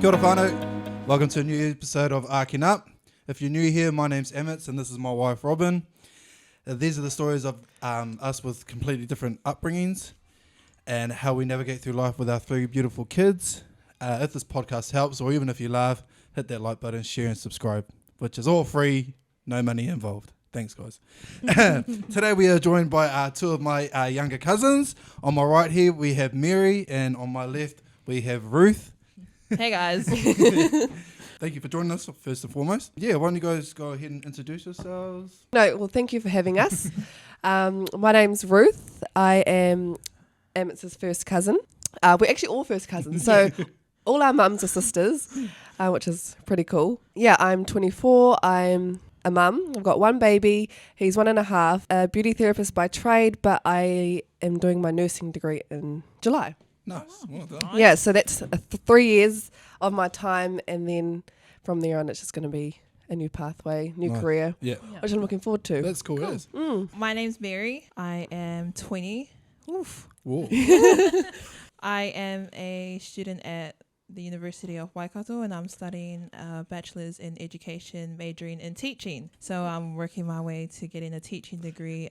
Kia ora whānau. Welcome to a new episode of A.R.K.K. If you're new here, my name's Emmett and this is my wife Robin. These are the stories of us with completely different upbringings and how we navigate through life with our three beautiful kids. If this podcast helps, or even if you laugh, hit that like button, share and subscribe, which is all free, no money involved. Thanks, guys. Today we are joined by two of my younger cousins. On my right here we have Mary, and on my left we have Ruth. Hey guys. Thank you for joining us first and foremost. Yeah, why don't you guys go ahead and introduce yourselves? No, well, thank you for having us. My name's Ruth. I am Emmett's first cousin. We're actually all first cousins, so all our mums are sisters, which is pretty cool. Yeah, I'm 24. I'm a mum. I've got one baby. He's 1.5. A beauty therapist by trade, but I am doing my nursing degree in July. Nice. Well done. Yeah, so that's 3 years of my time, and then from there on, it's just going to be a new pathway, new Nice. career, Yeah, which I'm looking forward to. that's cool. It is. My name's Mary. I am 20. Oof. Whoa. I am a student at the University of Waikato, and I'm studying a bachelor's in education, majoring in teaching. So I'm working my way to getting a teaching degree,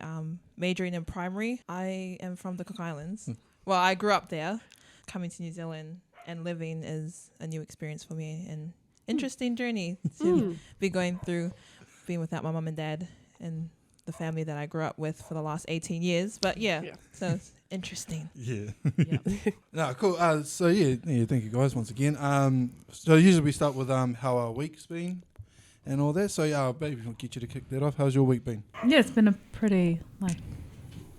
majoring in primary. I am from the Cook Islands. Well, I grew up there. Coming to New Zealand and living is a new experience for me, and interesting journey to be going through, being without my mum and dad and the family that I grew up with for the last 18 years. But yeah. So it's interesting. Yeah. Yeah. No, cool. So thank you guys once again. So usually we start with how our week's been and all that. So yeah, maybe we'll get you to kick that off. How's your week been? Yeah, it's been a pretty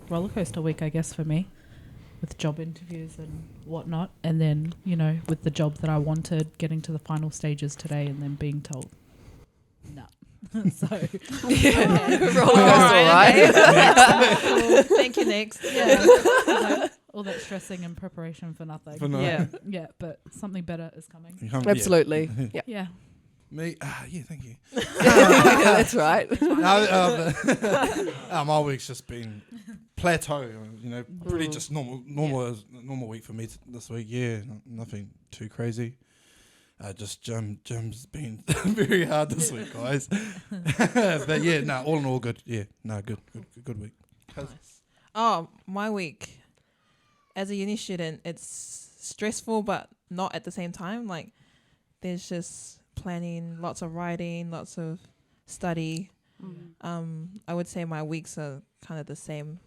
roller coaster week, I guess, for me, with job interviews and whatnot, and then with the job that I wanted, getting to the final stages today, and then being told no. So Roller coaster, right? Cool. Thank you. Next. Yeah. All that stressing and preparation for nothing. For nothing. Yeah, but something better is coming. Absolutely. Yeah. Yeah. Me? Yeah, thank you. That's right. My week's just been plateau, pretty just normal week for me this week. Yeah, nothing too crazy. Just gym's been very hard this week, guys. But yeah, all in all good. Yeah, good week. Nice. Oh, my week as a uni student, it's stressful, but not at the same time. Like, there's just planning, lots of writing, lots of study. I would say my weeks are kind of the same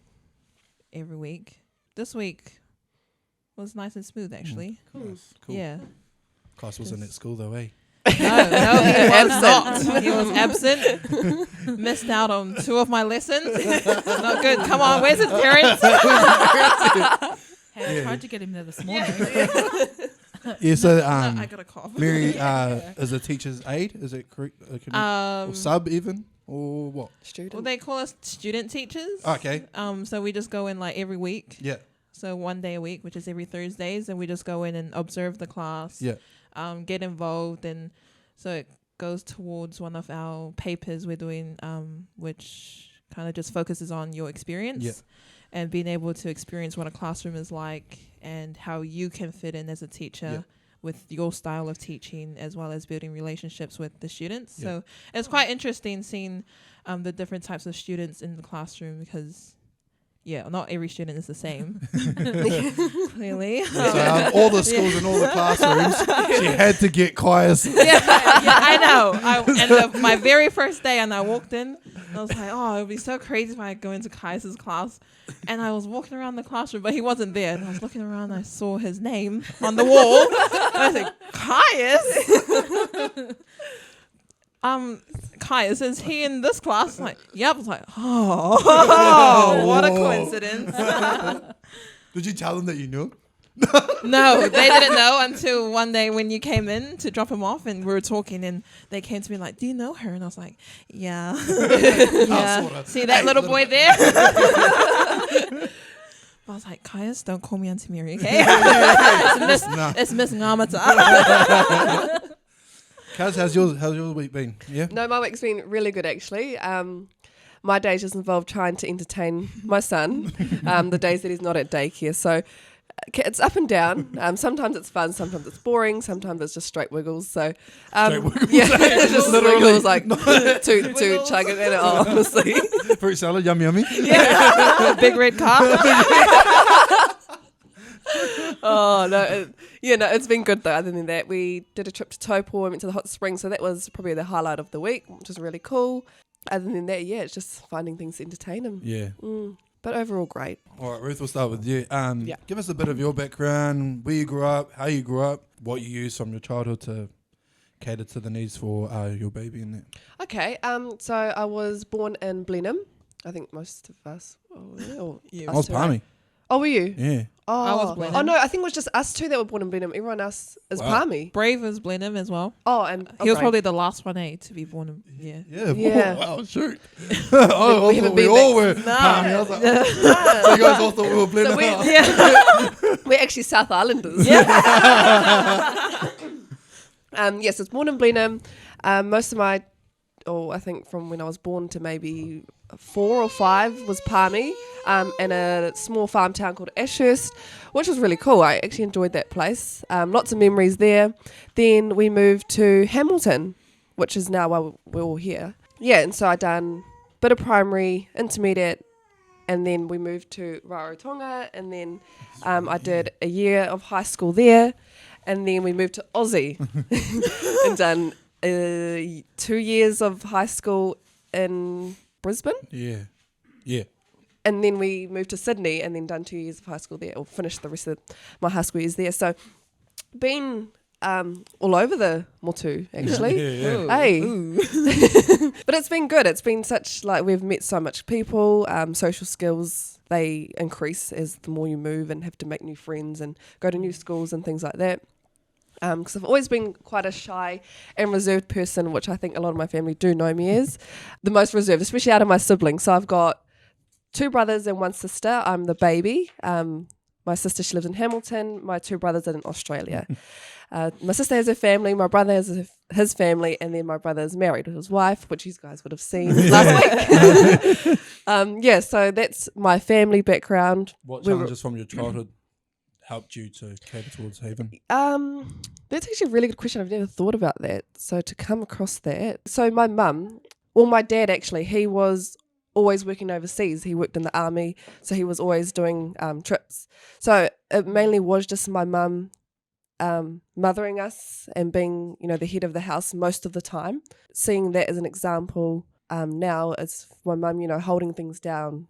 every week. This week was nice and smooth, actually. Cool. Nice. Cool. Yeah. Class wasn't at school though, eh? No, he was not. He was absent. Missed out on 2 of my lessons. Not good. Come on, where's his parents? Hey, I tried to get him there this morning. Yeah, so I got a cough. Mary is a teacher's aide, is it correct? Or sub even? Or what? Student. Well, they call us student teachers. Okay. So we just go in every week. Yeah. So 1 day a week, which is every Thursdays, and we just go in and observe the class. Yeah. Get involved, and so it goes towards one of our papers we're doing, which kind of just focuses on your experience and being able to experience what a classroom is like and how you can fit in as a teacher with your style of teaching, as well as building relationships with the students. Yeah. So it's quite interesting seeing the different types of students in the classroom, because not every student is the same. Clearly. So all the schools and all the classrooms, she had to get Kai's. I know. My very first day, and I walked in, and I was like, oh, it would be so crazy if I go into Kai's class. And I was walking around the classroom, but he wasn't there. And I was looking around, and I saw his name on the wall. And I said, Caius? Caius, is he in this class? I'm like, yep. I was like, oh, what a coincidence. Did you tell them that you knew? No, they didn't know until one day when you came in to drop him off, and we were talking, and they came to me like, do you know her? And I was like, yeah. Yeah. See that little boy there? I was like, Caius, don't call me Auntie Mary, okay? It's Miss Ngamata. Kaz, how's your week been? Yeah. No, my week's been really good, actually. My days just involve trying to entertain my son the days that he's not at daycare. So It's up and down. Sometimes it's fun, sometimes it's boring, sometimes it's just straight wiggles. So, Straight wiggles, yeah, eh? just Literally. wiggles like two chugging at it. Oh, honestly, Fruit salad, yummy, yummy. Big red car. oh no, it's been good though. Other than that, we did a trip to Taupo and went to the hot springs, so that was probably the highlight of the week, which was really cool. Other than that, yeah, it's just finding things to entertain them. Yeah. But overall, great. All right, Ruth, we'll start with you. Yeah. Give us a bit of your background, where you grew up, how you grew up, what you used from your childhood to cater to the needs for your baby and that. Okay, so I was born in Blenheim. I think most of us. Yeah. I was Palmy. Oh, were you? Yeah. Oh, I was Blenheim. Oh no, I think it was just us two that were born in Blenheim. Everyone else is Wow. Palmy. Brave was Blenheim as well. Oh, and He was great. probably the last one to be born in. Yeah. Yeah. Yeah. Wow, shoot. We I haven't thought we been all back- were No. Palmy. I was like, oh. So you guys all thought we were blending we- out. Yeah. We're actually South Islanders. Yes, it's born in Blenheim. Most of my, I think from when I was born to maybe 4 or 5 was Palmy, in a small farm town called Ashurst, which was really cool. I actually enjoyed that place. Lots of memories there. Then we moved to Hamilton, which is now why we're all here. Yeah, and so I done a bit of primary, intermediate, and then we moved to Rarotonga, and then I did a year of high school there, and then we moved to Aussie and done 2 years of high school in Brisbane, Yeah. Yeah. and then we moved to Sydney and then done 2 years of high school there, or finished the rest of my high school years there. So been all over the motu, actually. Yeah. Hey. But it's been good. It's been such, we've met so much people. Social skills, they increase as the more you move and have to make new friends and go to new schools and things like that. Because I've always been quite a shy and reserved person, which I think a lot of my family do know me as. The most reserved, especially out of my siblings. So I've got 2 brothers and 1 sister. I'm the baby. My sister, she lives in Hamilton. My 2 brothers are in Australia. My sister has her family. My brother has his family. And then my brother is married with his wife, which you guys would have seen last week. So that's my family background. What challenges from your childhood helped you to cater towards Haven? That's actually a really good question. I've never thought about that. So to come across that. So my my dad actually, he was always working overseas. He worked in the army, so he was always doing trips. So it mainly was just my mum mothering us and being, the head of the house most of the time. Seeing that as an example now as my mum, holding things down,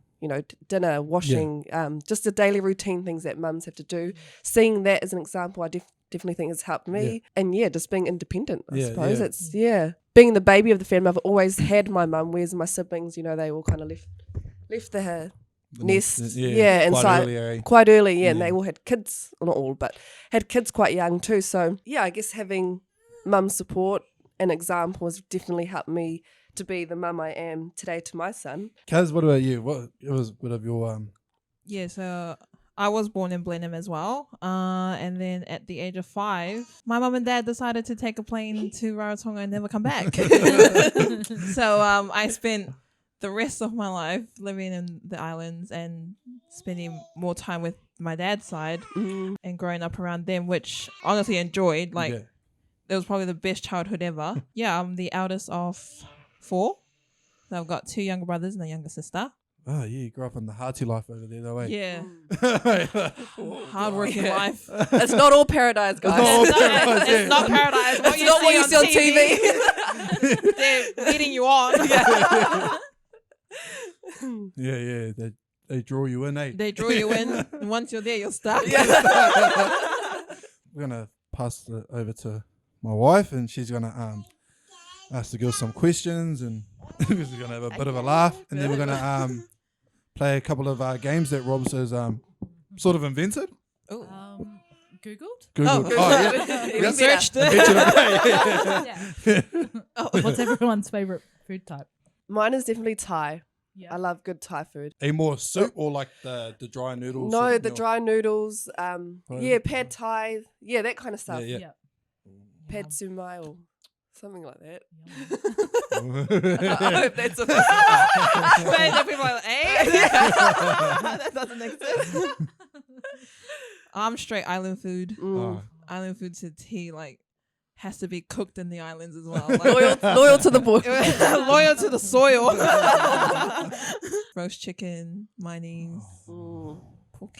dinner, washing, just the daily routine things that mums have to do. Seeing that as an example, I definitely think has helped me. And just being independent, I suppose. It's, being the baby of the family, I've always had my mum, whereas my siblings, they all kind of left the nest. And quite so early, eh? quite early, and they all had kids, well, not all, but had kids quite young too. So, I guess having mum's support and example has definitely helped me to be the mum I am today to my son. Kaz, what about you? What of your Yeah, so I was born in Blenheim as well. And then at the age of 5, my mum and dad decided to take a plane to Rarotonga and never come back. So I spent the rest of my life living in the islands and spending more time with my dad's side and growing up around them, which honestly enjoyed. It was probably the best childhood ever. I'm the eldest of 4. So I've got 2 younger brothers and a younger sister. Oh, yeah, you grew up in the hearty life over there, though, eh? Yeah. Hard-working life. It's not all paradise, guys. It's not paradise. It's not what you see on TV. They're leading you on. Yeah, they draw you in, eh? They draw you in. And once you're there, you're stuck. We're gonna pass it over to my wife, and she's gonna ask to give us some questions, and we're gonna have a bit of a laugh, and then we're gonna play a couple of games that Rob says sort of invented. Googled? Googled. Googled. Oh, yeah. Researched it. What's everyone's favourite food type? Mine is definitely Thai. Yeah. I love good Thai food. A more soup or like the dry noodles? No, soup the meal? dry noodles. Pad Thai. Yeah, that kind of stuff. Yeah. Pad Sumai or something like that. Yum. I hope that's a People are like, eh? That doesn't exist. I'm straight island food. Oh. Island food to tea, like, has to be cooked in the islands as well. Like, Loyal to the boy. loyal to the soil. Roast chicken, mayonnaise, poke,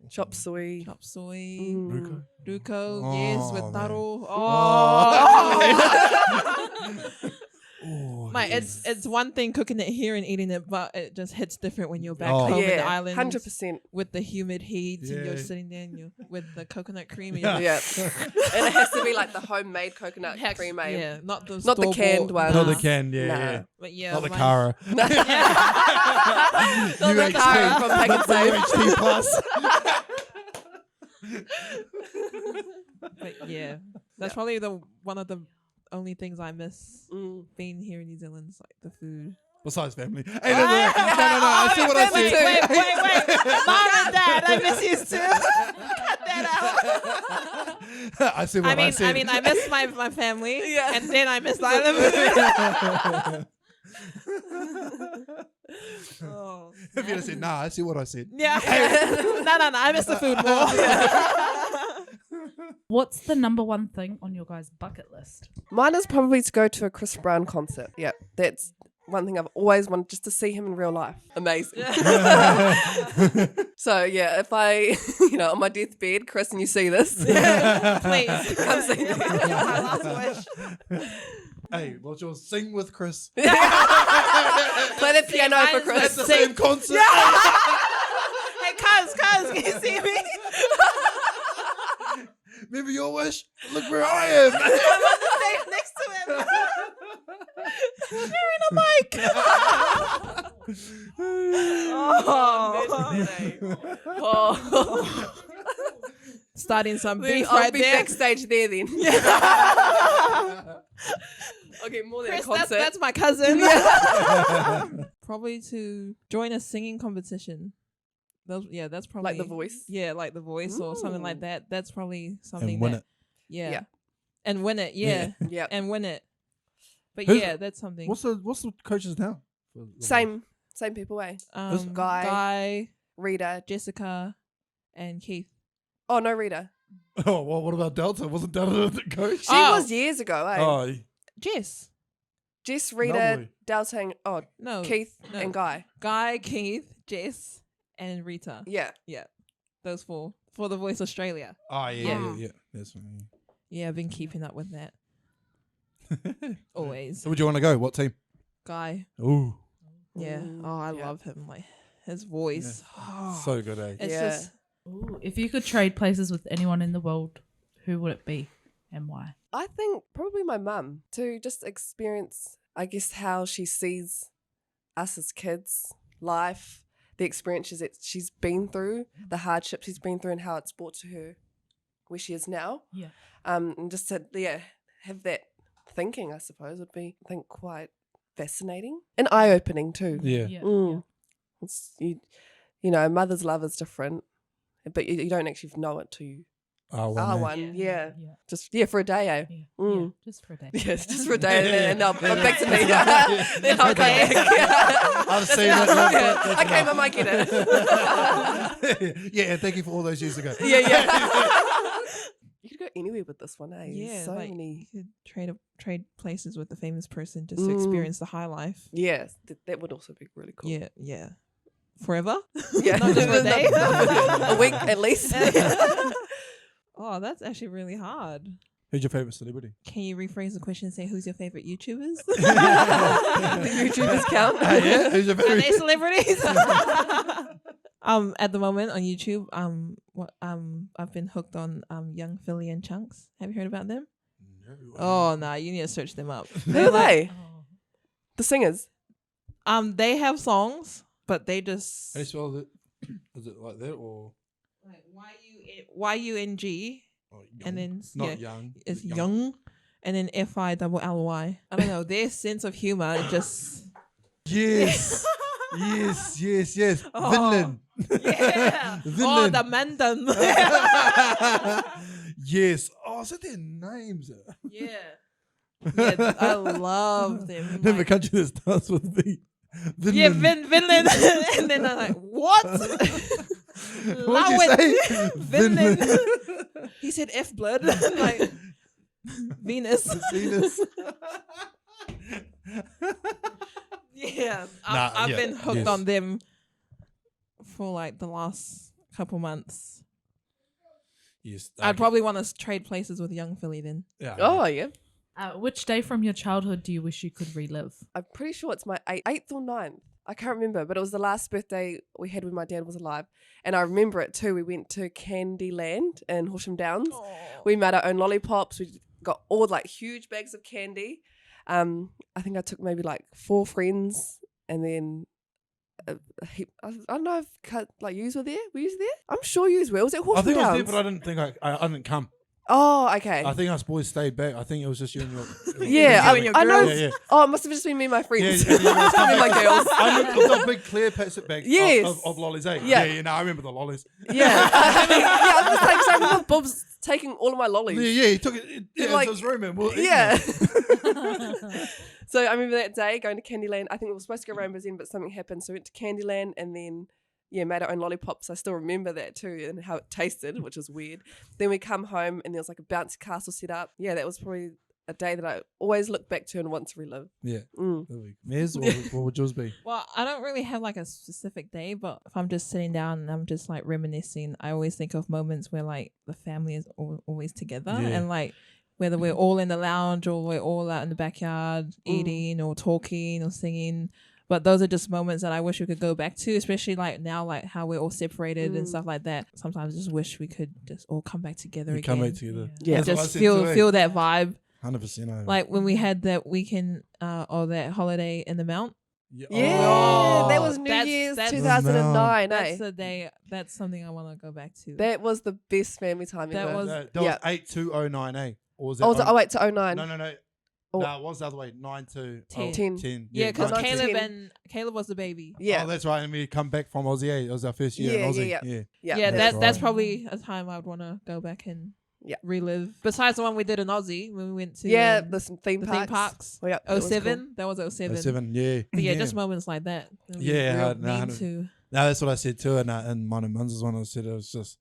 Chop suey. chop soy, Ruko. ruko, Oh, yes, with man. taro. Oh, Mate, yes. it's one thing cooking it here and eating it, but it just hits different when you're back Oh. home in the Yeah, islands 100%. with the humid heat and you're Yeah. sitting there and with the coconut cream. And Yeah. you're Yeah. And it has to be like the homemade coconut like, cream, eh? yeah, not the Not the canned store-bought. one. Not Nah. the can, yeah, Nah. yeah. But yeah, Not the mine- Cara. Not the Cara from Pack and Save. UHT plus. But yeah, that's probably one of the only things I miss being here in New Zealand is like the food. Besides family. Hey, no. I see what I family said. too. Wait. Mom and Dad, I miss you too. Cut that out. I see what I said. I mean, I miss my family, Yeah. and then I miss island food. Oh, If you'd have said, nah, I see what I said. yeah. No, I miss the food more. What's the number one thing on your guys' bucket list? Mine is probably to go to a Chris Brown concert. Yeah, that's one thing I've always wanted, just to see him in real life. Amazing. So yeah, if I, on my deathbed, Chris, and you see this, Please. come see me. My last wish. Hey, what's yours? Sing with Chris. Play the piano for mine's Chris. At the same concert. Hey, cuz, can you see me? Maybe your wish. Look where I am. I'm on the stage next to him. Wearing a mic. Oh. Starting some beef I'll right be there. backstage there then. Okay, more than Chris, a concert. that's my cousin. Probably to join a singing competition. That's probably Like The Voice? Yeah, like The Voice or something like Ooh. that. That's probably something And win that, it. Yeah. And win it, yeah. Yep. And win it. But Who's- yeah, that's something. What's the coaches now? Same people, eh? Guy. Rita. Jessica, and Keith. Oh, no, Rita. Oh, well, what about Delta? Wasn't Delta the coach? She Oh. was years ago, eh? Oh, Jess. Jess, Rita, Lovely. Daltang, No. Keith, no. and Guy. Guy, Keith, Jess, and Rita. Yeah. Those four. For The Voice Australia. oh Yeah. yeah. That's fine. Yeah, I've been keeping up with that. Always. So would you want to go? What team? Guy. Ooh, Yeah. Oh, I Yeah. love him. Like his voice. so good, eh? It's Yeah. just Ooh, if you could trade places with anyone in the world, who would it be and why? I think probably my mum to just experience, I guess, how she sees us as kids, life, the experiences that she's been through, the hardships she's been through, and how it's brought to her where she is now. Yeah. And just to have that thinking, I suppose, would be, I think, quite fascinating and eye opening too. Yeah. Mm. It's, you know, mother's love is different, but you don't actually know it till you are one. Yeah. Just for a day, eh? Yeah. Mm. Yeah. Just for a day. Yes, just for a day, and then I'm back to me. Yeah. Then I'll come back. I've seen it. Yeah. Okay, Mum, I get it. Yeah, and thank you for all those years ago. Yeah. You could go anywhere with this one, eh? yeah, So like many. you could trade places with the famous person just to experience the high life. Yes, that would also be really cool. Yeah. Forever? Yeah. Not just for a day? A week at least. Oh, that's actually really hard. Who's your favorite celebrity? Can you rephrase the question and say who's your favorite YouTubers? The YouTubers count. Yeah, who's your Are favorite? they celebrities? At the moment on YouTube, I've been hooked on Young Philly and Chunks. Have you heard about them? No. Oh no, you need to search them up. Who are they? Oh. The singers. They have songs, but they just How do you spell it? Is it like that or? like YUNG Oh, and then not young. it's young and then FILLY. I don't know. Their sense of humor just Yes. yes. Oh. Vinland. yeah. Oh, Vinland. the Mandan. Yes. Oh, is that their names? yeah. Yeah, I love them. Never Like, country that starts with V. yeah, Vinland. Vinland. And then I'm like, what? What'd you say? Finland. He said F blood. Like Venus. Venus. Yeah. Nah, I've yeah, been hooked yes. on them for like the last couple months. Yes. I'd probably want to trade places with young Philly then. Yeah. Oh, yeah. Which day from your childhood do you wish you could relive? I'm pretty sure it's my 8th or 9th. I can't remember, but it was the last birthday we had when my dad was alive. And I remember it too. We went to Candyland in Horsham Downs. We made our own lollipops. We got all like huge bags of candy. I think I took maybe like 4 friends and then I don't know if like yous were there. Were yous there? I'm sure yous were. Was it Horsham I think Downs? I was there, but I didn't think I didn't come. Oh, okay. I think us boys stayed back. I think it was just you and your. Yeah, You and your I know. girls. Yeah. Oh, it must have just been me and my Yeah, friends. and you guys come Me and my back. girls. I remember the big clear plastic bag Yes. of lollies, eh? Yeah. Yeah, no, I remember the lollies. Yeah. Yeah, I was just saying, so I remember Bob's taking all of my lollies. Yeah, he took it Like- into his room and we'll eat Yeah. them. So I remember that day going to Candyland. I think we were supposed to go Rainbow's End, but something happened. So we went to Candyland and then, made our own lollipops. I still remember that too and how it tasted, which was weird. Then we come home and there was like a bouncy castle set up. Yeah, that was probably a day that I always look back to and want to relive. Yeah. Mm. Mez, what would yours be? Well, I don't really have like a specific day, but if I'm just sitting down and I'm just like reminiscing, I always think of moments where like the family is always together Yeah. and like whether we're all in the lounge or we're all out in the backyard eating or talking or singing. But those are just moments that I wish we could go back to, especially like now, like how we're all separated and stuff like that. Sometimes I just wish we could just all come back together again. Come back together. Yeah. That's what I Just said feel too, eh? feel that vibe. 100%. Like when we had that weekend or that holiday in the Mount. Yeah, Yeah, that Oh. was New That's- Year's that's- 2009, That's eh? the day. That's something I want to go back to. That was the best family time That ever. was- That Yeah. was 8-2-09, eh? Or was that Oh, was it 08 to 09? No. Oh. No, it was the other way. 9 to 10. 10. Yeah, because 9 to Caleb was the baby. Yeah. Oh, that's right. And we come back from Aussie. Eh? It was our first year in Yeah, Aussie. yeah. Yeah. Yeah, that's that's right. probably a time I would want to go back and Yeah. relive. Besides the one we did in Aussie when we went to Yeah, the the theme theme parks. parks. Oh, yeah, that was 07. cool. That was 07. 7, yeah. But yeah, just moments like that. It would be Yeah, real no, mean 100. to. No, that's what I said too. And mine and Mun's one I said it was just,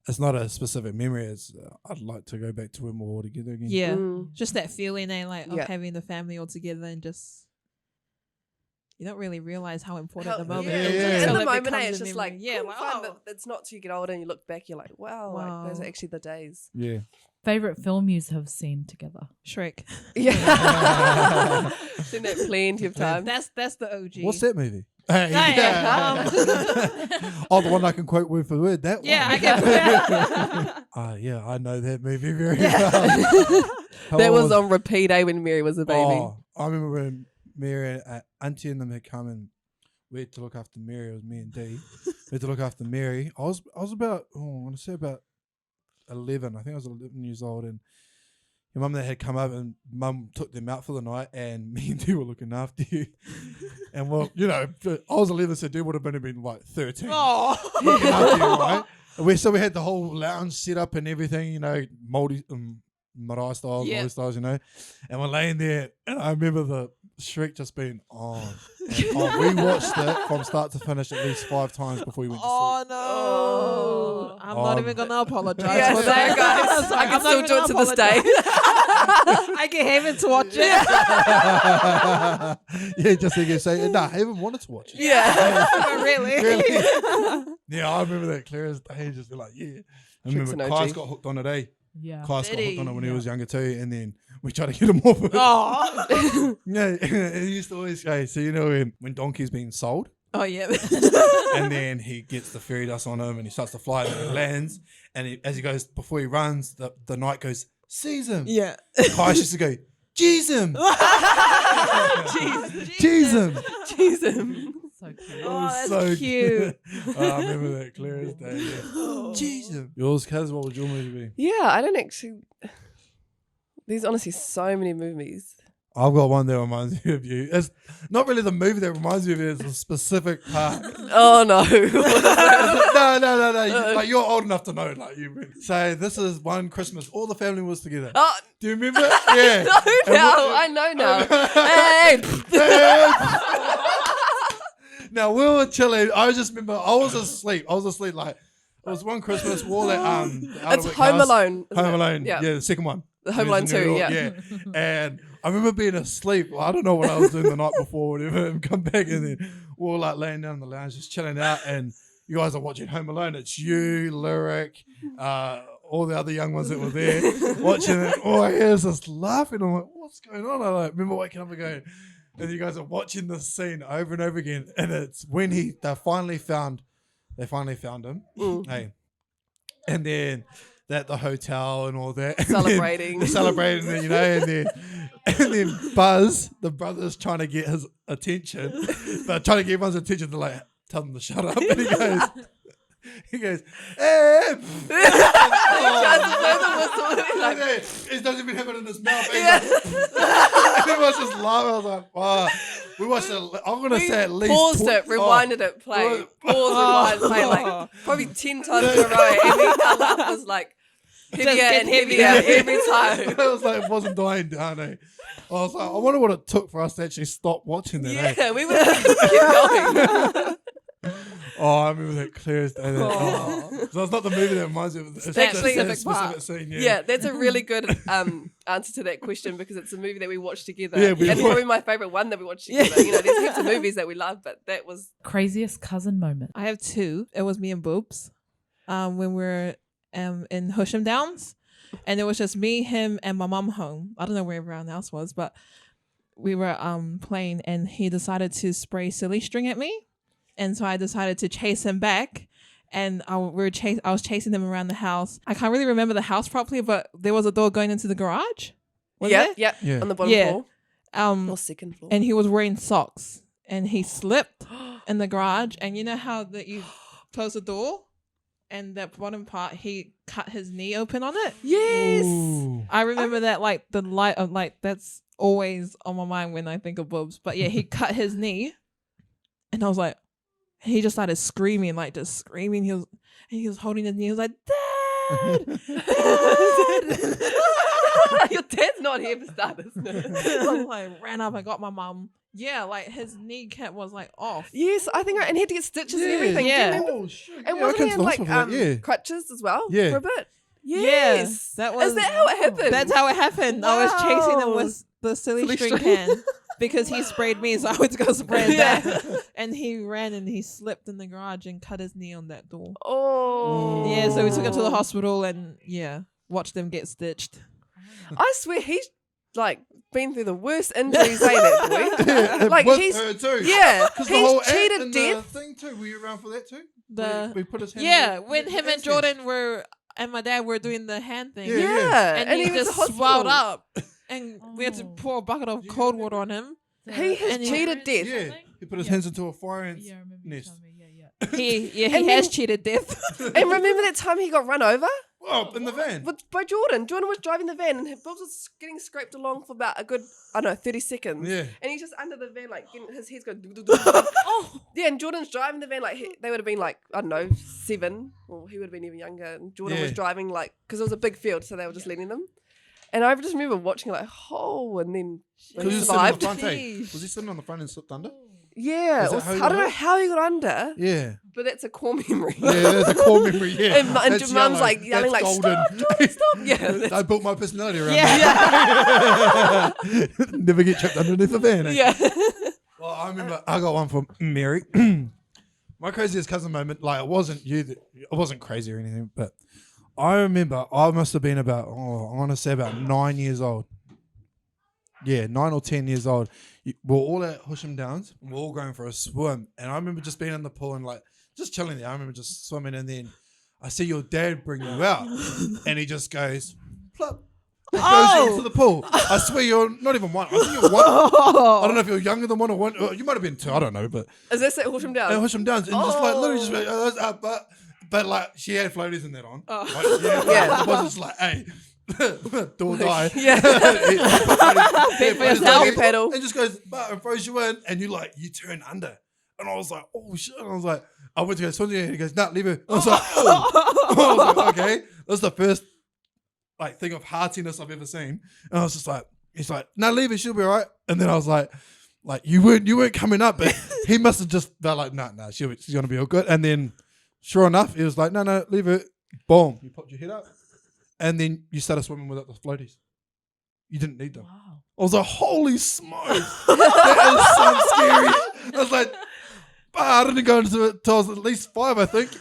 it's not a specific memory. It's I'd like to go back to when we're all together again. Yeah, Mm. just that feeling, like Yeah. of having the family all together and just. You don't really realize how important How- the moment yeah, is. yeah. until In the it moment, becomes it's a just memory. like, yeah, cool, like, fun, oh. but it's not till you get older and you look back, you're like, wow, like those are actually the days. Yeah. Favorite film you have seen together? Shrek. Yeah. Seen that plenty of times. That's the OG. What's that movie? yeah. Oh, the one I can quote word for word. That Yeah, one. I can. Yeah, I know that movie very well. That was on repeat, when Mary was a baby. Oh, I remember when Mary, Auntie and them had come and we had to look after Mary. It was me and Dee. We had to look after Mary. I was about, I want to say about 11. I think I was 11 years old, and your mum that had come up, and mum took them out for the night, and me and Dee were looking after you. And well, I was 11, so Dee would have been like 13. Oh. Looking after you, right? And we had the whole lounge set up and everything, Māori marae styles, Yeah. Māori styles, and we're laying there, and I remember the Shrek just being on. And, we watched it from start to finish at least 5 times before we went to sleep. Oh no! Oh. I'm not even gonna apologize Yeah, for sorry, that, guys. I I'm can not still even do it to gonna this day. apologize. I get Haven to watch it. Yeah, just so you can say, nah, I even wanted to watch it. Yeah. But really? Really? Yeah, I remember that clear as day. Just be like, yeah. I Shrek's remember an Kai's OG. got hooked on it, eh? Yeah. Kai's got Did hooked on he? it when he was younger too, and then we tried to get him off it. Oh. Yeah, he used to always say, so when Donkey's being sold, Oh yeah. and then he gets the fairy dust on him and he starts to fly and he lands, and as he goes, before he runs, the knight goes, seize him. Yeah. Kai used to go, jeez him. Jeez. Jeez him. Jeez him. So cute. Oh, that's So cute. Oh, I remember that clear as day. Yeah. Jeez him. Yours, Kaz, what would your movie be? Yeah, I don't actually. There's honestly so many movies. I've got one that reminds me of you. It's not really the movie that reminds me of you, it's a specific part. Oh no. No. You're old enough to know. So this is one Christmas. All the family was together. Oh, Do you remember? Yeah. no, And now. what- I know now. Hey. Now we were chilling. I just remember I was asleep. Like it was one Christmas. We all at It's Home Alone. isn't Home it? Alone. Yeah. Yeah, the second one. The Home It was Alone in New 2, York, yeah. And I remember being asleep. I don't know what I was doing the night before, whatever, and come back and then we were like laying down in the lounge, just chilling out, and you guys are watching Home Alone. It's you, Lyric, all the other young ones that were there watching it. All I hear is this laughing. I'm like, what's going on? I like remember waking up and going, and you guys are watching this scene over and over again, and it's when they finally found him. Hey, and then at the hotel and all that, and Celebrating. then, celebrating, and then Buzz, the brother's trying to get his attention, but trying to get everyone's attention to like tell them to shut up, and he goes, hey, it doesn't even have it in his mouth. Yeah. Everyone's just laughing. I was like, wow. We watched it. I'm gonna say at least Paused it, rewinded it, play. Pause, rewind, play like probably 10 times in a row. And then our laugh was like heavier and heavier every time. I was like, it wasn't dying down. I was like, I wonder what it took for us to actually stop watching that. Yeah, we would have kept going. Oh, I remember that clear as day. So it's not the movie that reminds me of it. It's Actually, a specific scene. Yeah, that's a really good answer to that question because it's a movie that we watched together. Yeah, and probably my favourite one that we watched together. You know, there's heaps of movies that we love, but that was... Craziest cousin moment. I have two. It was me and Boobs when we were in Horsham Downs. And it was just me, him, and my mum home. I don't know where everyone else was, but we were playing and he decided to spray silly string at me. And so I decided to chase him back. And I was chasing him around the house. I can't really remember the house properly, but there was a door going into the garage. Was there? Yeah, on the bottom floor. Or second floor. And he was wearing socks. And he slipped in the garage. And you know how that you close the door? And that bottom part, he cut his knee open on it. Yes. Ooh. I remember that like the light of like that's always on my mind when I think of Boobs. But yeah, he cut his knee. And I was like, he just started screaming, like just screaming. He was holding his knee. He was like, Dad! Dad! Your dad's not here for starters. I like ran up. I got my mum. Yeah, like his kneecap was like off. Yes, I think, and he had to get stitches and everything. Yeah. Do you remember? Oh, shit. And Yeah, I wasn't came he to in the like hospital for that, crutches as well Yeah. for a bit? Yes. That was. Is that how it happened? That's how it happened. I was chasing him Wow. with the silly Silly string string. can because he sprayed me, so I went to go spray him back. And he ran and he slipped in the garage and cut his knee on that door. Oh. Yeah, so we took him to the hospital and watched him get stitched. I swear he's like been through the worst injuries, ain't it, boy? Yeah, Like with he's her too. yeah, 'Cause the whole he's act cheated and the death. thing too. Were you around for that too? The we put his hand yeah, in the- when the him and hand Jordan were and my dad were doing the hand thing. Yeah. Yeah, And, he was just to hospital. swelled up, and we had to Oh. pour a bucket of cold water on him. He has And he- cheated death. Yeah, he put his hands into a fire ant Yeah, I remember you nest. telling me. Yeah. He And has then- cheated death. And remember that time he got run over Oh, in the van. by Jordan? Jordan was driving the van and Bobs was getting scraped along for about a good, 30 seconds. Yeah. And he's just under the van, like, his head's going... Oh! Yeah, and Jordan's driving the van, like, they would have been, like, 7. Or he would have been even younger. And Jordan was Yeah. driving, like, because it was a big field, so they were just letting them. And I just remember watching, like, and then Because he he was sitting on the survived. front, eh? Jeez. Was he sitting on the front and slipped under? Yeah. Is that it was- how you I don't got know it? how he got under, Yeah. but that's a core memory. Yeah, there's a core memory, yeah. And That's Mum's yellow. like yelling, That's like, golden. stop, Jordan, stop. Yeah. I built my personality around Yeah. that. Never get trapped underneath a van. Eh? Yeah. Well, I remember I got one from Mary. My craziest cousin moment, like it wasn't it wasn't crazy or anything, but I remember I must have been about, I want to say about 9 years old. Yeah, 9 or 10 years old. We're all at Horsham Downs. We're all going for a swim. And I remember just being in the pool and like just chilling there. I remember just swimming and then I see your dad bring you out and he just goes, plop. He goes into the pool. I swear you're not even one. I think you're one. I don't know if you're younger than one or one. You might have been 2. I don't know. But Is this at Horsham Downs? at Horsham Downs. And just like literally just like, but like she had floaties in that on. Like, Yeah. It wasn't just like, hey. Do or die. Yeah. Pay for yourself. Paddle. And just goes, and throws you in, and you turn under. And I was like, oh shit. And I was like, I went to go swim, and he goes, nah, leave her. I was like, oh. I was like, okay. That's the first like thing of heartiness I've ever seen. And I was just like, he's like, no, leave her, she'll be all right. And then I was like, like you weren't coming up, but he must have just felt like, nah, she's gonna be all good. And then, sure enough, he was like, no, leave it. Boom, you popped your head up, and then you started swimming without the floaties. You didn't need them. Wow. I was like, holy smokes, that is so scary. I was like, I didn't go into it till I was at least 5, I think.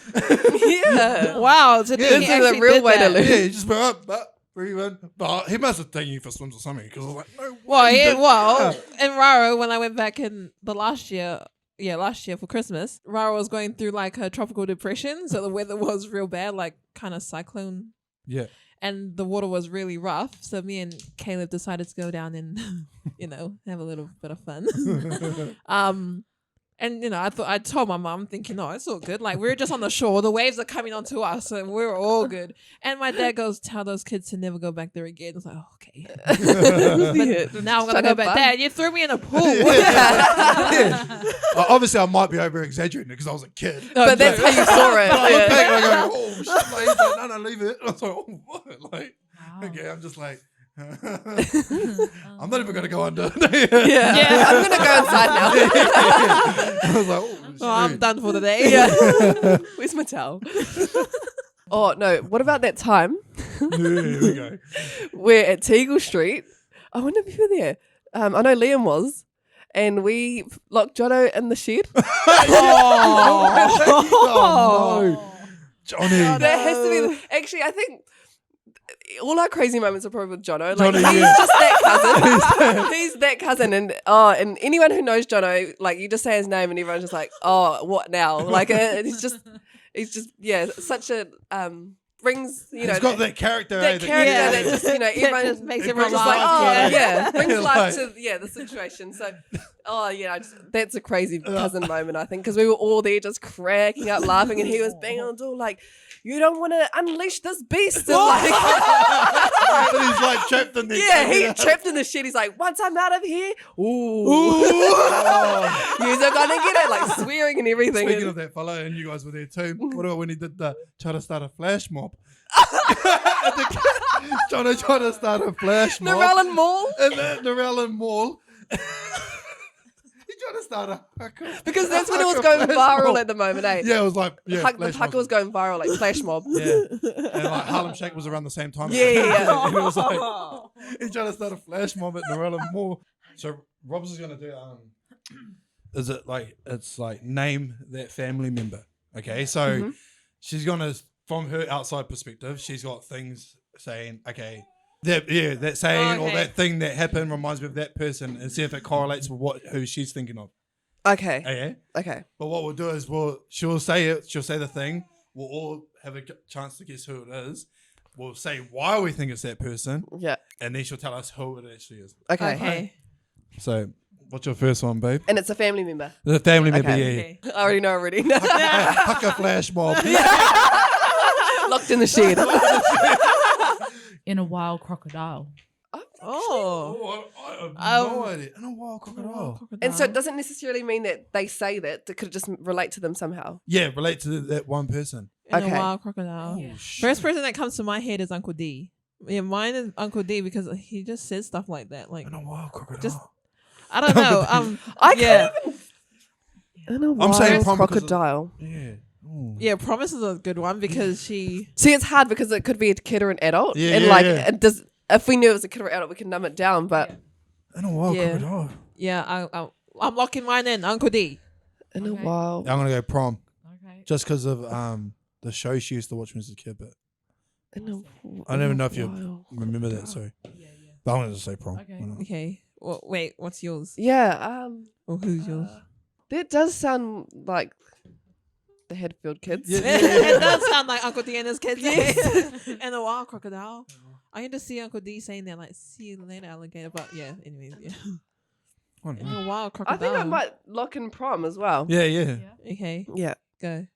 Yeah. Wow. So Yeah, he this is actually a real did way to that. live. Yeah, you just went up, breathe in. But he must have taken you for swims or something, because I was like, no Well, way. yeah, But- well, in Raro, when I went back in the last year for Christmas, Raro was going through like a tropical depression, so the weather was real bad, like kind of cyclone, Yeah. and the water was really rough. So me and Caleb decided to go down and, have a little bit of fun. And I told my mom, thinking, no, it's all good. Like, we're just on the shore, the waves are coming onto us, and we're all good. And my dad goes, tell those kids to never go back there again. I was like, oh, okay. But now I'm gonna go back. fun. Dad, you threw me in a pool. Yeah. Obviously, I might be over exaggerating because I was a kid. But that's how you saw it. But I look Yeah. back and I go, oh shit! Like, he's like, no, leave it. I was like, oh what? Like, Wow. okay, I'm just like, I'm not even gonna go under. Yeah. I'm gonna go inside now. I was like, oh, Oh, I'm shoot. done for the day. Yeah. Where's my towel? Oh no! What about that time Yeah, here we go. where at Teagle Street? I wonder if you were there. I know Liam was, and we locked Jono in the shed. Oh no, Johnny. That has to be. Actually, I think all our crazy moments are probably with Jono. Like Jono, he's yeah. just that cousin. He's that cousin, and anyone who knows Jono, like you just say his name, and everyone's just like, oh, what now? Like he's just such a brings He's got that character. that eh, character Yeah. that just everyone just makes it everyone brings just like, laugh. oh Yeah. brings Yeah, life like- to the situation. So that's a crazy cousin moment, I think, because we were all there just cracking up laughing, and he was banging on the door like, you don't want to unleash this beast. And like, But he's like trapped in there. yeah, he trapped in the shit. He's like, once I'm out of here, Ooh. you're gonna get it, like swearing and everything. Speaking of that fella, and you guys were there too. What about when he did the try to start a flash mob? Trying to start a flash mob. Narellan Mall, In the Narellan Mall. He tried to start a hooker. because that's when it was Hooker going flash viral mob. at the moment, eh? Yeah, it was like The flash hooker mob. was going viral, like flash mob. Yeah, and like Harlem Shake was around the same time. Yeah. And it was like he tried to start a flash mob at Narellan Mall. So Rob's is gonna do is it like it's like name that family member? Okay, so she's gonna, from her outside perspective, she's got things saying, okay, that saying or Okay. that thing that happened reminds me of that person, and see if it correlates with who she's thinking of. Okay. Okay. Okay. But what we'll do is she'll say it, she'll say the thing, we'll all have a chance to guess who it is. We'll say why we think it's that person, Yeah. and then she'll tell us who it actually is. Okay. Okay. So, what's your first one, babe? And it's a family member. The family member, Okay. yeah. Okay. I already know already. Hucker flash mob. Locked in the shed. In a wild crocodile. Oh. I have no idea. And a wild crocodile. And so it doesn't necessarily mean that they say that. It could just relate to them somehow. Yeah, relate to that one person. In Okay. a wild crocodile. Yeah. First person that comes to my head is Uncle D. Yeah, mine is Uncle D because he just says stuff like that. Like, And a wild crocodile. Just- I don't know. I yeah, can't even. In a I'm saying wild prom because of- crocodile. yeah. Ooh. yeah. Promise is a good one because she. See, it's hard because it could be a kid or an adult. Yeah, and yeah, like, yeah. it does. If we knew it was a kid or adult, we can numb it down. But And a wild Yeah. crocodile. Yeah, I'm locking mine in. Uncle D. in a Okay. wild. I'm gonna go prom Okay. just because of the show she used to watch when she was a kid. But In a, I don't even know if you wild remember that. crocodile. Sorry, Yeah, yeah. but I wanted to say prom. Okay. Why not? Okay. Well, wait. What's yours? Yeah. Or who's yours? That does sound like the Hadfield kids. Yeah. It does sound like Uncle D and his kids. And a wild crocodile. I need to see Uncle D saying that, like, see you later, alligator. But yeah, anyways, yeah. I don't And know. a wild I crocodile. think I might lock in prom as well. Yeah, yeah. Yeah. Okay, Yeah. go.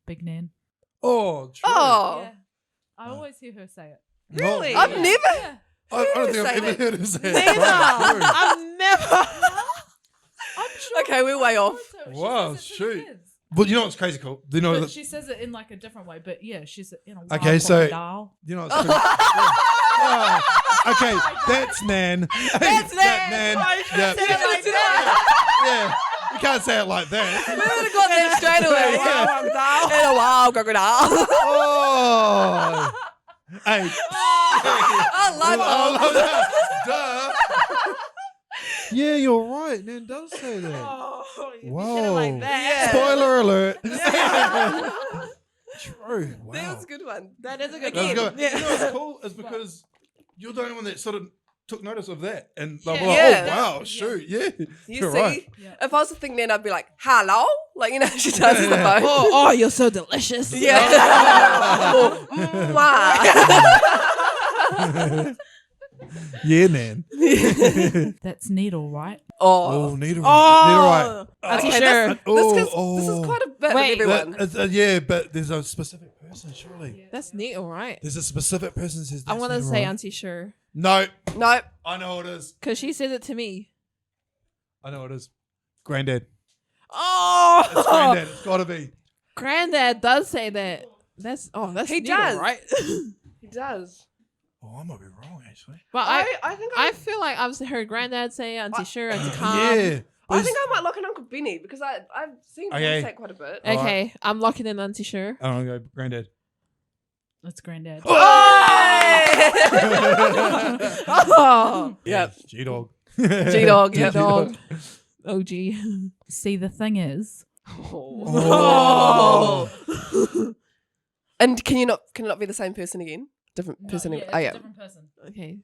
Big Nan. Oh, true. Oh, Yeah. I always hear her say it. No, Really? I've never. Yeah. I don't think Say I've ever that. heard her say it. Neither. True. I've never. I'm sure. Okay, we're way off. She Wow, says it to the shoot. kids. But you know what's crazy cool? Do you know But that, she says it in like a different way. But yeah, she's in a wild Okay, so- crocodile. you know what's crazy? Okay, that's Nan. That's That Nan. Yep. Say it like that. Yeah, you can't say it like that. We would have got that straight away. In a while, crocodile. Oh. Hey. I love it. Duh. Yeah, you're right. Nan does say that. Whoa. like that. Spoiler alert. True. Wow. That was a good one. That is a good That was game. good. Yeah. You know what's cool is because you're the only one that sort of took notice of that, and they were like, Yeah. "Oh wow, shoot, yeah, You you're see, right." if I was to think then, I'd be like, hello? Like, you know, she touches the phone. Oh, you're so delicious. Yeah. Mwah. Yeah, man. That's needle, right? Oh, Oh. needle, Oh, right. Auntie Okay, Sure. This is quite a bit Wait, of everyone. Yeah, but there's a specific person, surely. That's neat, all right. There's a specific person who says. I want to needle, say right? Auntie Sure No, Nope. I know what it is. because she said it to me. I know what it is. Granddad. Oh, It's granddad. It's got to be. Granddad does say that. That's He neat, does. all right? He does. Oh, I might be wrong actually. But I think I feel like I've heard Granddad say Auntie Sure, Auntie Calm. Yeah. I think I might lock in Uncle Benny because I've seen him Okay. say it quite a bit. Okay, I'm locking in Auntie Sure. I don't know. Go granddad. That's granddad. Oh, Yep. G dog. G-Dog, yeah. dog. OG. See, the thing is, Oh. And can it not be the same person again? Different person again. Oh, yeah. different person. Okay.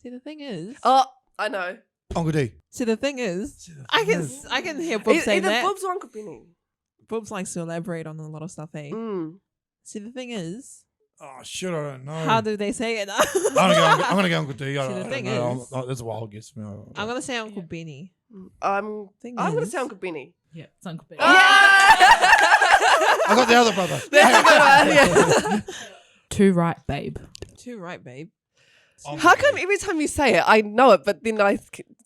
See, the thing is. Oh, I know. Uncle D. See, the thing is. See, the I thing is- can hear Bob saying Either that. Bob's or Uncle Benny. Boobs likes to elaborate on a lot of stuff, eh? Mm. See, the thing is, Oh shit! I don't know. how do they say it? I'm gonna go Uncle D. I See, don't, the thing I don't know. is- That's a wild guess for me. I'm gonna say Uncle Benny. I'm Thing gonna is- say Uncle Benny. Yeah, it's Uncle Ben. I got the other brother. That's a good one. Yeah. Too right, babe. Too right, babe. How come every time you say it, I know it, but then I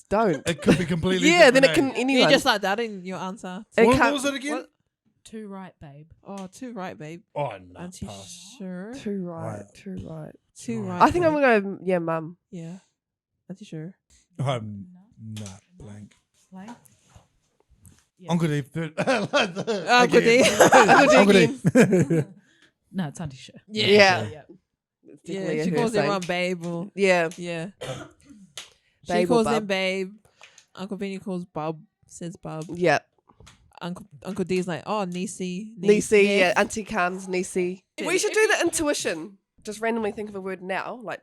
don't? It could be completely. Yeah, then different, it can eh? anyone. You're just like that in your answer. It What can't- was it again? What? Too right, babe. Oh, too right, babe. Oh no. Auntie Pass. Sure. Too right. Right. Too right. Too right. I think I'm babe. gonna go. Yeah, mum. Yeah. Auntie Sure. I'm not blank. Like, yeah. Uncle D. Uncle D. Uncle D. No, it's Auntie Sure. Yeah. Yeah. It's Yeah. definitely She her calls saying. everyone babe. Or, Yeah. yeah. She Babe or calls bub. him babe. Uncle Benny calls Bub. Says Bub. Yeah. Uncle D's like, oh, Nisi. Niecey. Yeah. Auntie Cam's Niecey. We should do the intuition. Just randomly think of a word now, like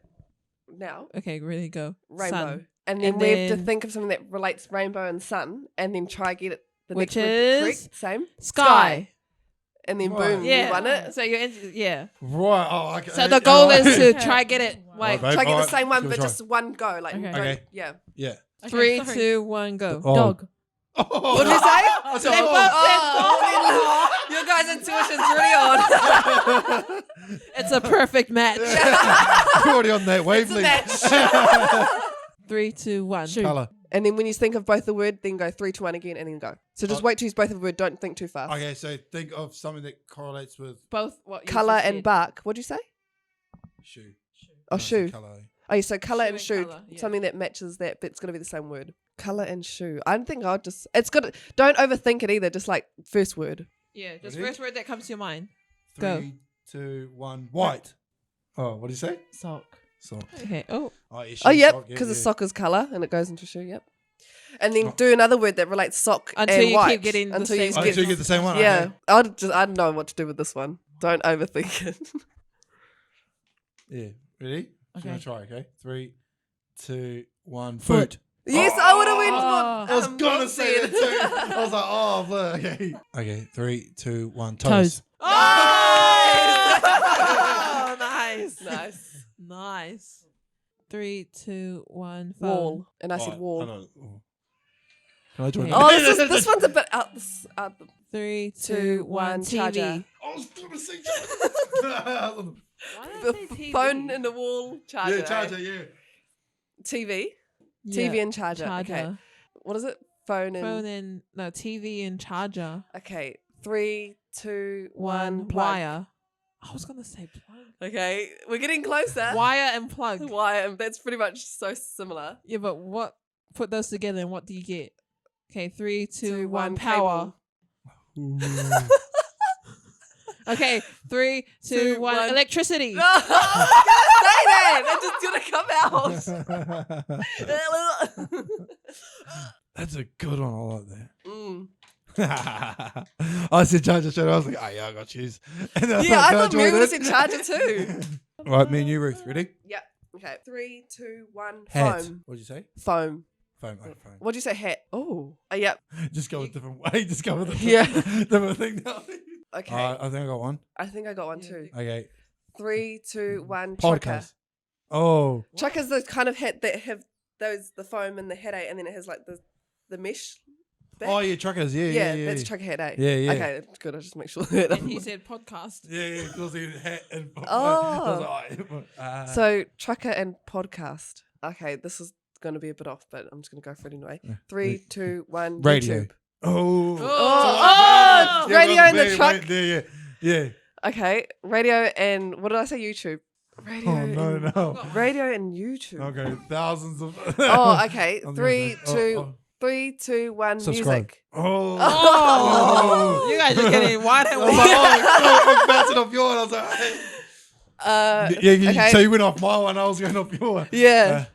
now. Okay, really go. Rainbow. Sun. And then And we have to then- think of something that relates rainbow and sun, and then try get it the Which next word is correct. Same. Sky. And then Right. boom, Yeah. you won it. So you're yeah. Right. Oh, okay. So the goal is to Okay. try get it like Right, Try get Alright, the same one, give it but a try. just one go. Like Okay. don't- Okay. yeah. Yeah. Okay, 3, sorry. 2, 1, go. Oh. Dog. Oh. What did you say? I said, They oh. both Your guys' intuition's really on. It's a perfect match. You're already on that It's a wavelength. match. 3, 2, 1. Shoot. Colour. And then when you think of both the word, then go 3, 2, 1 again, and then go. So just wait to use both of the word. Don't think too fast. Okay, so think of something that correlates with Both what you Color just and said. bark. What'd you say? shoe. Oh, No, it's shoe. Colour. Oh, yeah, so color Shoe and and shoe. colour, yeah. Something that matches that, but it's gonna be the same word. Color and shoe. I don't think I'll just. It's good. Don't overthink it either. Just like first word. Yeah, just Ready? first word that comes to your mind. 3, Go. 2, 1. White. Oh, what did you say? Sock. Sock. Okay. Oh. Oh, yeah, Oh, shoe, yep. sock, Because the yeah. sock is color and it goes into shoe. Yep. And then Oh. do another word that relates sock Until and you white. keep getting the until you same Oh, get- so you get the same one? Yeah. Okay. I don't know what to do with this one. Don't overthink it. Yeah. Ready? I'm Okay. going to try, okay? 3, 2, 1. Foot. Foot. Yes, I would have went. Oh. I was what, going to say said. that too. I was like, oh, bleh, okay. Okay, 3, 2, 1. Toes. Toes. Oh, nice. Nice. Nice. 3, 2, 1. Phone. Wall. And I Oh, said wall. hold on. Oh. Can I join? Okay. Oh, this one's a bit out. 3, 2, 2, 1, 1. charger. TV. I was going to say Why did The I say TV? phone in the wall. Charger. Yeah, charger, yeah. TV. Yeah, TV and charger. charger. Okay. What is it? Phone and. Phone and no TV and charger. Okay. 3, 2, 1. 1 Plug. wire. I was gonna say plug. Okay, we're getting closer. Wire and plug. Wire. That's pretty much so similar. Yeah, but what? Put those together and what do you get? Okay, 3, 2, Two, 1. one, Power. Okay, 3, 2, Two, 1. one. Electricity. No, I was gonna say that. It's just gonna come out. That's a good one. I like that. Mm. I said charger shit. I was like, oh yeah, I got cheese. And then Yeah, I thought Mary Mary would have said charger too. Right, me and you, Ruth. Ready? Yeah. Okay. 3, 2, 1. Hat. Foam. What'd you say? Foam. Foam. Oh, foam. What'd you say? Hat. Oh. Yep. Just go a different way. Just go with a Yeah. different thing now. Okay. I think I got one. I think I got one too. Okay. 3, 2, 1. Trucker. Podcast. Oh. Trucker's the kind of hat that have the foam and the headache, and then it has like the mesh. Back. Oh yeah, truckers. Yeah. That's trucker hat. Eh? Yeah, yeah. Okay, that's good. I'll just make sure that. And he said podcast. Yeah, because he hat and. Oh. So. So trucker and podcast. Okay, this is going to be a bit off, but I'm just going to go for it anyway. 3, 2, 1. Radio. YouTube. Oh. Oh, Yeah, radio in the wait, truck. Yeah. Okay, radio and what did I say? YouTube. Radio. Oh no. Radio and YouTube. Okay, thousands of. Oh, okay. I'm gonna 3, say- 2, 3, 2, 1. Subscribe. Music. Oh. Oh, you guys are getting wide and I was wide. like, oh, I'm bouncing off your one. I was like, hey. Okay. So you went off my one. I was going off your one. Yeah.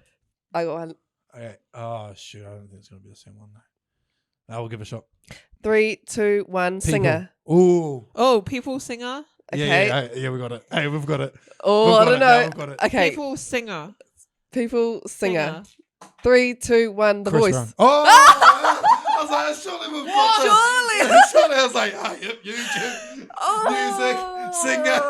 I got one. Okay. Oh shoot! I don't think it's gonna be the same one though. I will give it a shot. 3, 2, 1. Singer. Ooh. Oh, people singer. Okay. Yeah, we got it. Hey, we've got it. Oh, We've I got don't it now, know. we've got it. Okay. People singer. People singer. 3, 2, 1. The Chris voice. Brown. Oh! I was like, surely we've got this. Surely. Surely I was like, oh, yep, YouTube, Oh. music, singer.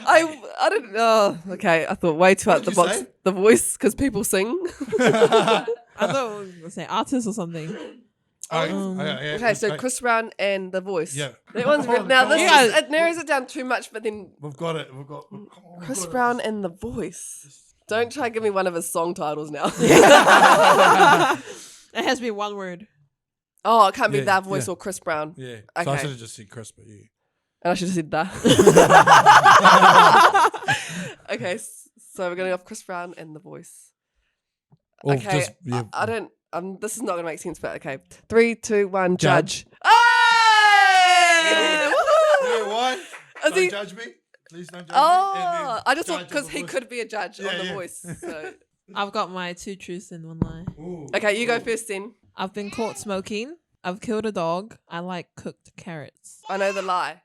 I didn't know. Okay, I thought way too out What the did you box. say? The voice, because people sing. I thought we were gonna say artist or something. Okay, so Chris Brown and the voice. Yeah. That one's Oh, now this God. is, it narrows it down too much, but then We've got it. We've got come on, we've Chris got it. Brown and the voice. Don't try to give me one of his song titles now. It has to be one word. Oh, it can't be Yeah, that voice yeah. or Chris Brown. Yeah. So I Okay. should have just said Chris, but yeah. And I should have said that. Okay, so we're going off Chris Brown and the voice. Or Okay, just, yeah. I don't. This is not going to make sense, but okay. 3, 2, 1. Judge. Judge. Hey! You know why? Is Don't he- judge me. Please don't judge me. Oh, I just thought judge because on he the voice. could be a judge Yeah, on the yeah. voice. So. I've got my 2 truths and 1 lie. Ooh. Okay, you go first then. I've been caught smoking. I've killed a dog. I like cooked carrots. I know the lie.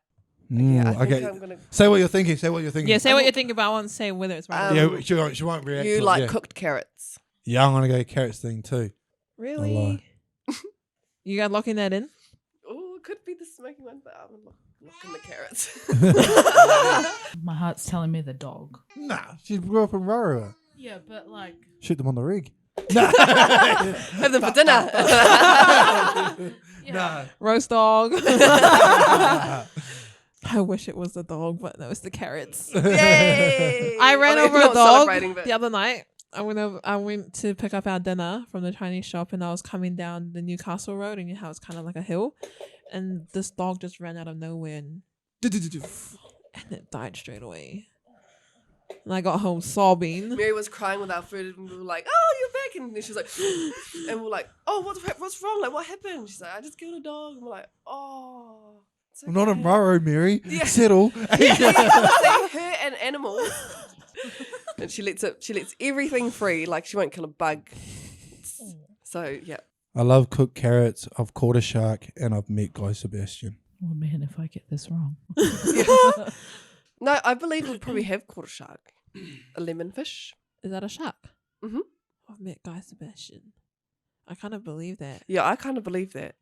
Mm, Yeah, I think okay. I'm gonna. Say what you're thinking. Say what you're thinking. Yeah, say what you think about one. Say whether it's right. Um, or Yeah, she won't react. You to like it, yeah. cooked carrots. Yeah, I'm gonna go carrots thing too. Really? You got locking that in? Oh, it could be the smoking one, but I'm looking the carrots. My heart's telling me the dog. Nah, she grew up in Rara. Yeah, but like, Shoot them on the rig. Have them for dinner. Nah. Roast dog. I wish it was the dog, but no, it's the carrots. Yay! I ran mean, over not a dog celebrating, but- the other night. I went to pick up our dinner from the Chinese shop, and I was coming down the Newcastle Road, and you know how it's kind of like a hill, and this dog just ran out of nowhere and it died straight away. And I got home sobbing. Mary was crying with our food, and we were like, "Oh, you're back!" And then she's like, and we're like, "Oh, what's wrong? Like, what happened?" She's like, "I just killed a dog." And we're like, "Oh, it's okay." I'm not in Rara, Mary. Yeah. Settle. See, her and animals, and she lets everything free. Like she won't kill a bug. So yeah. I love cooked carrots. I've caught a shark and I've met Guy Sebastian. oh man, if I get this wrong. No, I believe we'd probably have caught a shark, a lemon fish. Is that a shark? Mhm. I've met Guy Sebastian. I kind of believe that. Yeah, I kind of believe that.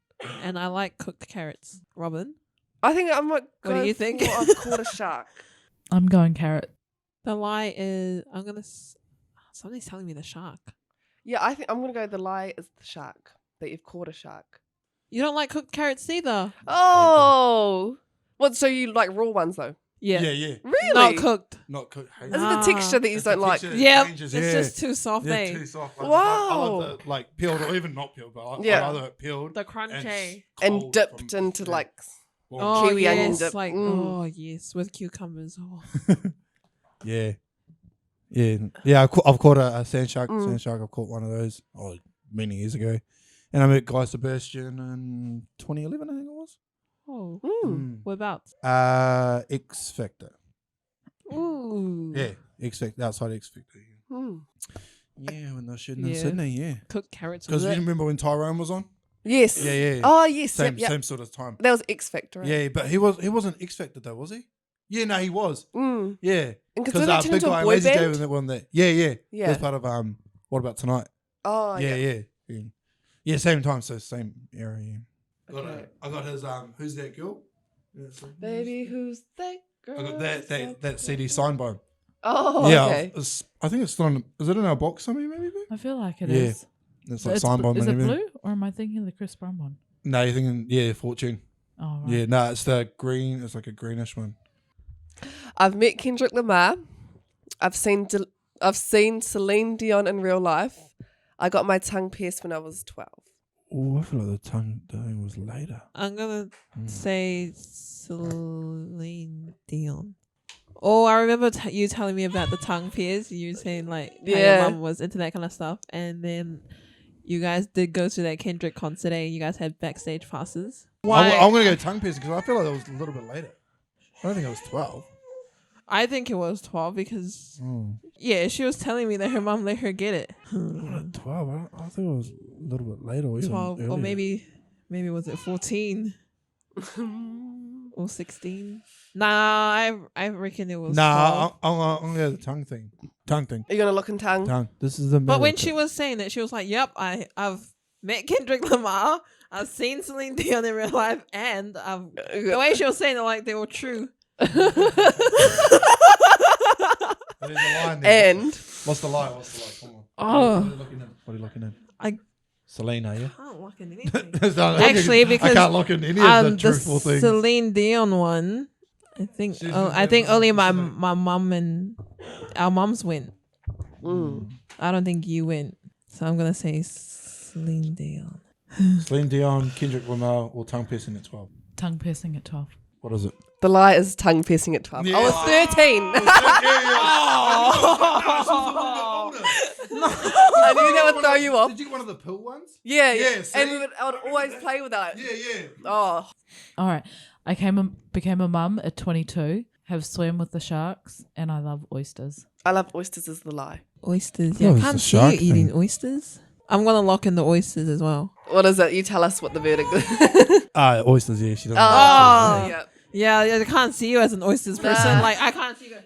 And I like cooked carrots. Robin? I think I might go What do you think? for I've caught a shark. I'm going carrot. The lie is, somebody's telling me the shark. Yeah, I think I'm gonna go. The lie is the shark, that you've caught a shark. You don't like cooked carrots either. Oh, what? So you like raw ones though? Yeah. Yeah. Really? Not cooked. Not cooked. Is it the texture that you It's don't the like? texture. Yeah. changes, It's yeah. just too soft, Yeah, eh? too soft. I Wow. like the, like peeled or even not peeled, but I Yeah. rather it peeled The crunchy. And cold dipped from- into yeah. like Oh, Kiwi onion yes. dip. Like, Mm. oh, yes. With cucumbers. Oh. Yeah. I've caught a sand shark. Mm. Sand shark. I've caught one of those many years ago, and I met Guy Sebastian in 2011. I think it was. Oh. Mm. Whereabouts? X Factor. Ooh. Yeah, X Factor outside X Factor. Mm. Yeah, when they were shooting in Yeah. Sydney. Yeah, Cooked carrots. because with you it. remember when Tyrone was on. Yes. Yeah. Oh, yes. Same Yep. same sort of time. That was X Factor. Right? Yeah, but he wasn't X Factor though, was he? Yeah, no, he was. Mm. Yeah, Because that turned into a boy Lazy J band? was that one that. Yeah. Yeah. That's part of What About Tonight? Oh, Yeah. Same time, so same era. Yeah. Okay. I got his Who's That Girl? Yeah, it's like, Baby, who's that girl? I got that CD signed by him. Oh, yeah, okay. I think it's still on. Is it in our box somewhere? Maybe. I feel like it Yeah. is. It's like signed by him. Is and it everything. blue or am I thinking of the Chris Brown one? No, you're thinking Fortune. Oh, right. Yeah, no, it's the green. It's like a greenish one. I've met Kendrick Lamar. I've seen Celine Dion in real life. I got my tongue pierced when I was 12. Oh, I feel like the thing was later. I'm going to say Celine Dion. Oh, I remember you telling me about the tongue pierce. You were saying like how Yeah. your mum was into that kind of stuff. And then you guys did go to that Kendrick concert and you guys had backstage passes. I'm going to go tongue piercing because I feel like it was a little bit later. I don't think it was 12. I think it was 12 because, yeah, she was telling me that her mum let her get it. 12? I think it was a little bit later. Or even 12 or earlier. maybe was it 14 or 16? Nah, I reckon it was 12. Nah, I'm going to go the tongue thing. Tongue thing. Are you going to look in tongue? Tongue. This is the But when middle she thing. was saying that, she was like, yep, I've met Kendrick Lamar. I've seen Celine Dion in real life. And the way she was saying it, like, they were true. There's a line there. And What's the lie? Come on. Oh. What are you looking in? I Selena, yeah? can't look in anything. Actually, because, I can't look in any of the truthful things. Celine Dion one, I think only my mum and our mums went. I don't think you went. So I'm going to say Celine Dion. Celine Dion, Kendrick Lamar, or tongue piercing at 12. Tongue piercing at 12. What is it? the lie is tongue piercing at 12. Yeah. I was 13. I knew that would throw you off. Did you get one of the pill ones? Yeah. Yeah, see? And I would always play with that. Yeah. Oh. All right. I became a mum at 22, have swam with the sharks, and I love oysters. I love oysters is the lie. Oysters. Yeah, Yeah, I it's can't the see you shark eating thing. oysters. I'm going to lock in the oysters as well. What is it? You tell us what the verdict is. Oysters, yeah. She doesn't Oh. Yeah. Yeah, I can't see you as an oysters person. Nah. Like, I can't see you.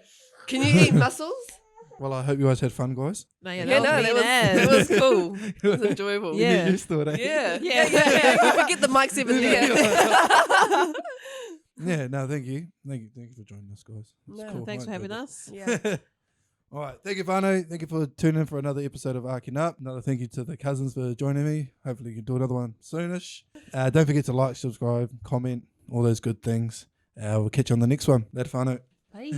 Can you eat mussels? Well, I hope you guys had fun, guys. No, Yeah, no, that was cool. It was enjoyable. Yeah. You get used to it, eh? Yeah. Yeah. I forget the mic's even there. Yeah, no, thank you. Thank you for joining us, guys. It's No, cool. Thanks for I having enjoyed us. Yeah. it. All right. Thank you, Vano. Thank you for tuning in for another episode of ARKK-ing Up. Another thank you to the cousins for joining me. Hopefully, you can do another one soonish. Don't forget to like, subscribe, comment, all those good things. We'll catch you on the next one. Later, Vano. Bye.